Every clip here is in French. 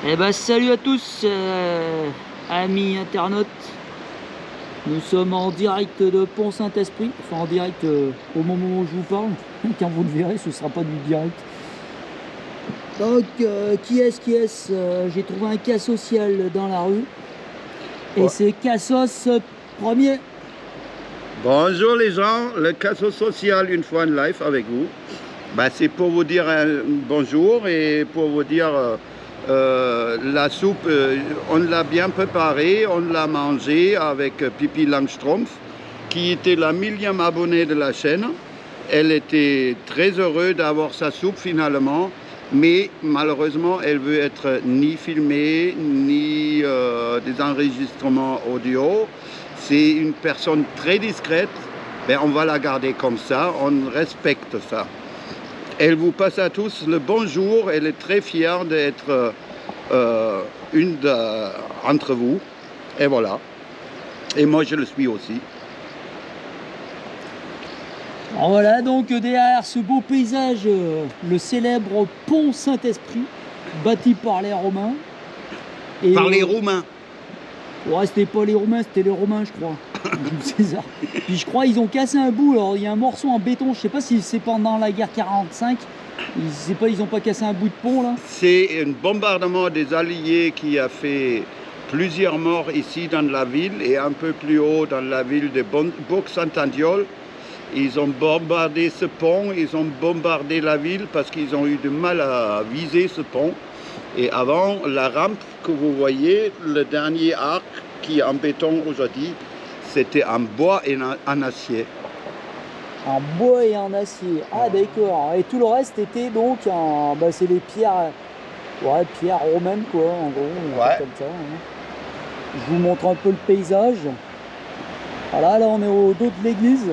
Eh ben salut à tous, amis internautes. Nous sommes en direct de Pont-Saint-Esprit, enfin en direct au moment où je vous parle. Quand vous le verrez, ce sera pas du direct. Donc, qui est-ce j'ai trouvé un cas social dans la rue. Et Ouais. c'est Cassos premier. Bonjour les gens, le Casso Social une fois en live avec vous. C'est pour vous dire un bonjour et pour vous dire la soupe, on l'a bien préparée, on l'a mangée avec Pippi Langstrumpf qui était la 1000e abonnée de la chaîne. Elle était très heureuse d'avoir sa soupe finalement, mais malheureusement elle veut être ni filmée ni des enregistrements audio. C'est une personne très discrète, on va la garder comme ça, on respecte ça. Elle vous passe à tous le bonjour, elle est très fière d'être une d'entre vous, et voilà. Et moi je le suis aussi. Alors voilà, donc derrière ce beau paysage, le célèbre Pont Saint-Esprit, bâti par les Romains. Et, Par les Roumains. Ouais, c'était pas les Romains, c'était les Romains, je crois. César. Puis je crois ils ont cassé un bout. Alors il y a un morceau en béton. Je sais pas si c'est pendant la guerre 45. Ils ont pas cassé un bout de pont là. C'est un bombardement des Alliés qui a fait plusieurs morts ici dans la ville et un peu plus haut dans la ville de Bourg-Saint-Andiolle. Ils ont bombardé ce pont, ils ont bombardé la ville parce qu'ils ont eu du mal à viser ce pont. Et avant, la rampe que vous voyez, le dernier arc qui est en béton aujourd'hui, c'était en bois et en acier. En bois et en acier. Ah d'accord. Et tout le reste était donc en... c'est les pierres... Ouais, pierres romaines quoi, en gros. Ouais. Comme ça, hein. Je vous montre un peu le paysage. Voilà, là on est au dos de l'église.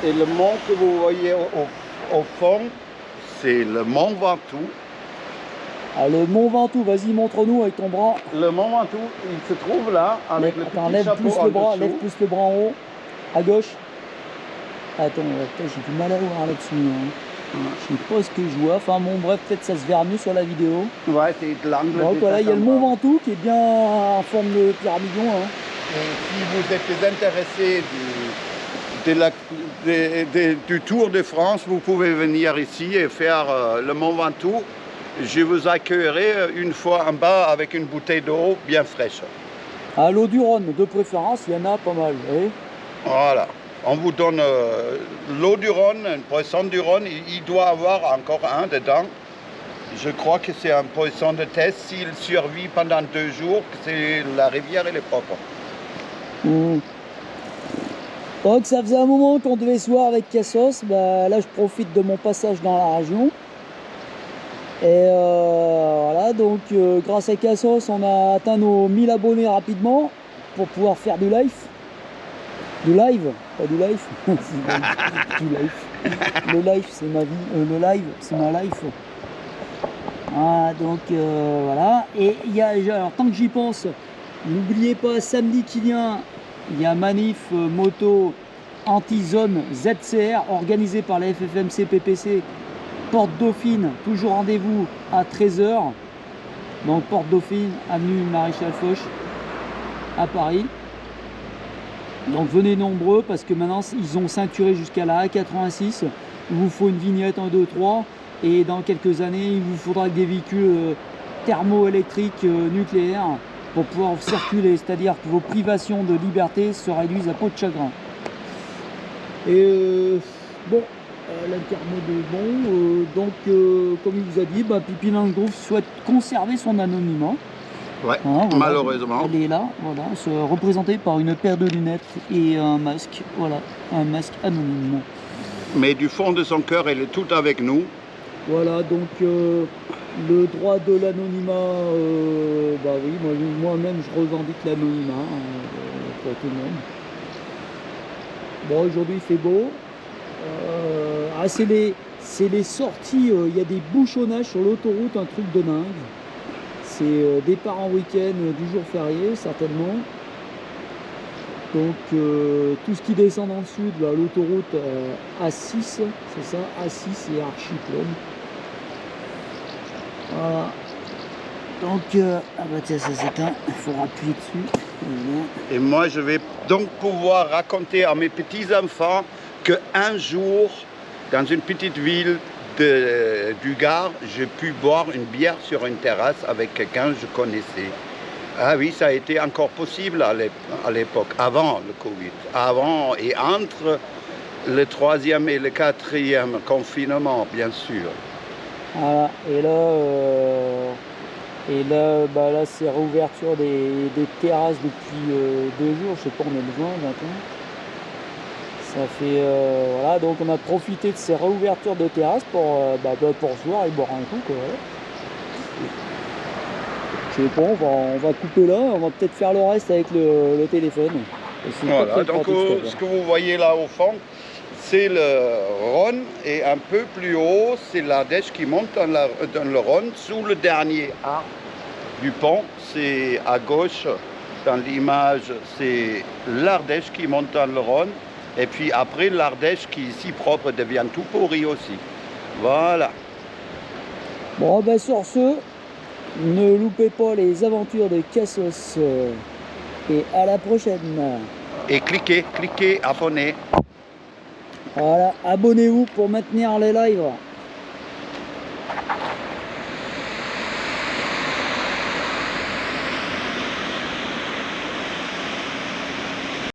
Et le mont que vous voyez au fond, c'est le mont Ventoux. Ah, le mont Ventoux, vas-y montre-nous avec ton bras. Le mont Ventoux, il se trouve là, avec le petit lève chapeau plus en le bras, dessous. lève plus le bras en haut, à gauche. Attends, j'ai du mal à voir là-dessus. Hein. Je sais pas ce que je vois. Enfin bon, bref, peut-être ça se verra mieux sur la vidéo. Ouais, c'est de l'angle. Donc voilà, il y a le mont Ventoux qui est bien en forme de pyramidon. Hein. Si vous êtes intéressé du Tour de France, vous pouvez venir ici et faire le mont Ventoux. Je vous accueillerai une fois en bas avec une bouteille d'eau bien fraîche. À l'eau du Rhône, de préférence, il y en a pas mal. Oui. Voilà. On vous donne l'eau du Rhône, un poisson du Rhône. Il doit avoir encore un dedans. Je crois que c'est un poisson de test. S'il survit pendant 2 jours, la rivière elle est propre. Mmh. Donc ça faisait un moment qu'on devait se voir avec Cassos. Là, je profite de mon passage dans la région. Et voilà, donc grâce à Cassos, on a atteint nos 1000 abonnés rapidement pour pouvoir faire du live. Du live, pas du live. Du live. Le live, c'est ma vie. Le live, c'est ma life. Ah, donc voilà. Et alors tant que j'y pense, n'oubliez pas, samedi qui vient, il y a manif moto anti-zone ZCR organisé par la FFMC PPC. Porte Dauphine, toujours rendez-vous à 13 h. Donc Porte Dauphine, avenue Maréchal Foch à Paris. Donc venez nombreux parce que maintenant ils ont ceinturé jusqu'à la A86. Il vous faut une vignette 1, 2, 3 et dans quelques années il vous faudra des véhicules thermoélectriques nucléaires pour pouvoir circuler, c'est-à-dire que vos privations de liberté se réduisent à peau de chagrin. Et bon, l'intermède est bon, donc comme il vous a dit, Pippi Langstrumpf souhaite conserver son anonymat. Ouais, hein, voilà, malheureusement. Elle est là, voilà, représentée par une paire de lunettes et un masque, voilà, un masque anonyme. Mais du fond de son cœur, elle est toute avec nous. Voilà, donc le droit de l'anonymat, oui, moi-même je revendique l'anonymat pour tout le monde. Bon, aujourd'hui il fait beau. C'est les sorties, il y a des bouchonnages sur l'autoroute, un truc de dingue. C'est départ en week-end du jour férié, certainement. Donc tout ce qui descend dans le sud, l'autoroute A6, c'est ça, A6 et archi pleine. Voilà. Donc, ah bah tiens, ça s'éteint, il faut appuyer dessus. Voilà. Et moi, je vais donc pouvoir raconter à mes petits-enfants qu'un jour, dans une petite ville du Gard, j'ai pu boire une bière sur une terrasse avec quelqu'un que je connaissais. Ah oui, ça a été encore possible à l'époque, avant le Covid, avant et entre le 3e et le 4e confinement, bien sûr. Voilà, et là, bah là c'est réouverture des terrasses depuis 2 jours, je sais pas, on est le 20 maintenant. Ça fait, voilà, donc on a profité de ces réouvertures de terrasses pour se voir et boire un coup, quoi. Voilà. Je sais pas, on va couper là, on va peut-être faire le reste avec le téléphone. Voilà, donc ce que vous voyez là au fond, c'est le Rhône, et un peu plus haut, c'est l'Ardèche qui monte dans le Rhône, sous le dernier arc du pont. C'est à gauche, dans l'image, c'est l'Ardèche qui monte dans le Rhône, et puis après l'Ardèche qui, ici propre, devient tout pourri aussi. Voilà. Bon, ben sur ce, ne loupez pas les aventures de Cassos, et à la prochaine. Et cliquez, abonnez. Voilà, abonnez-vous pour maintenir les lives.